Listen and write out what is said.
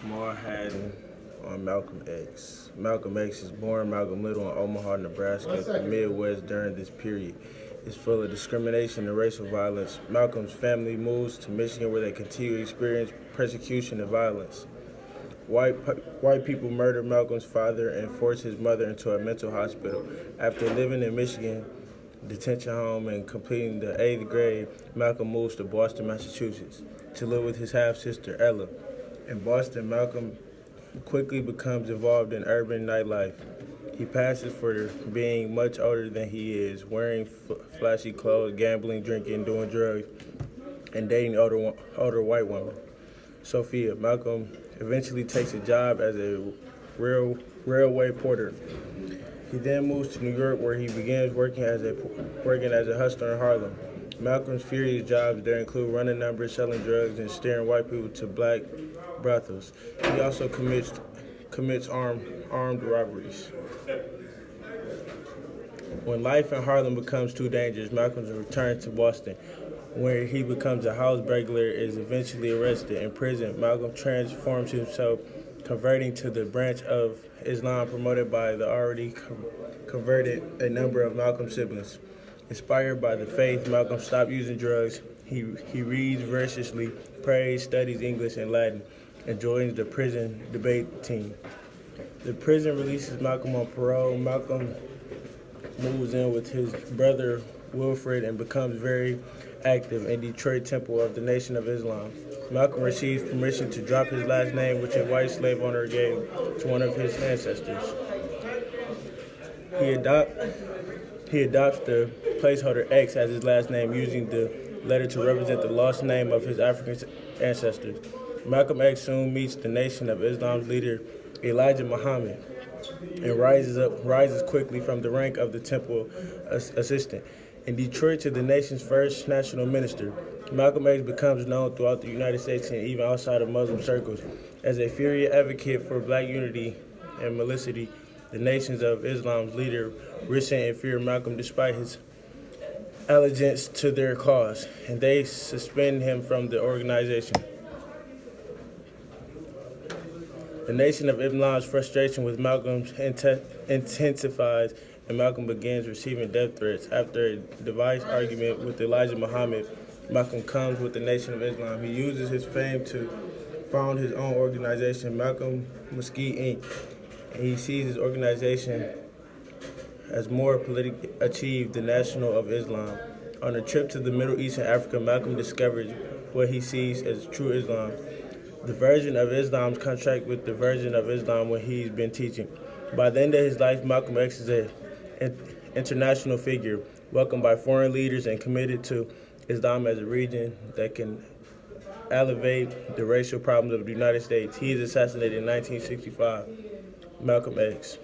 Kamal Haddon on Malcolm X. Malcolm X is born Malcolm Little in Omaha, Nebraska, the Midwest during this period. It's full of discrimination and racial violence. Malcolm's family moves to Michigan where they continue to experience persecution and violence. White people murdered Malcolm's father and forced his mother into a mental hospital. After living in Michigan detention home and completing the 8th grade, Malcolm moves to Boston, Massachusetts to live with his half-sister Ella. In Boston, Malcolm quickly becomes involved in urban nightlife. He passes for being much older than he is, wearing flashy clothes, gambling, drinking, doing drugs, and dating older white women. Sophia. Malcolm eventually takes a job as a railway porter. He then moves to New York where he begins working as a hustler in Harlem. Malcolm's furious jobs there include running numbers, selling drugs, and steering white people to black brothels. He also commits armed robberies. When life in Harlem becomes too dangerous, Malcolm returns to Boston, where he becomes a house burglar, is eventually arrested. In prison, Malcolm transforms himself, converting to the branch of Islam promoted by the already converted a number of Malcolm's siblings. Inspired by the faith, Malcolm stopped using drugs. He reads voraciously, prays, studies English and Latin, and joins the prison debate team. The prison releases Malcolm on parole. Malcolm moves in with his brother Wilfred and becomes very active in Detroit Temple of the Nation of Islam. Malcolm receives permission to drop his last name, which a white slave owner gave to one of his ancestors. He adopts the placeholder X as his last name, using the letter to represent the lost name of his African ancestors. Malcolm X soon meets the Nation of Islam's leader, Elijah Muhammad, and rises quickly from the rank of the temple assistant. In Detroit to the nation's first national minister, Malcolm X becomes known throughout the United States and even outside of Muslim circles as a furious advocate for black unity and militancy. The Nations of Islam's leader resent and feared Malcolm despite his allegiance to their cause, and they suspend him from the organization. The Nation of Islam's frustration with Malcolm intensifies, and Malcolm begins receiving death threats. After a devised argument with Elijah Muhammad, Malcolm comes with the Nation of Islam. He uses his fame to found his own organization, Malcolm Mesquite Inc., and he sees his organization as more politically achieved the National of Islam. On a trip to the Middle East and Africa, Malcolm discovers what he sees as true Islam. The version of Islam's contract with the version of Islam when he's been teaching. By the end of his life, Malcolm X is an international figure, welcomed by foreign leaders and committed to Islam as a region that can alleviate the racial problems of the United States. He is assassinated in 1965. Malcolm X.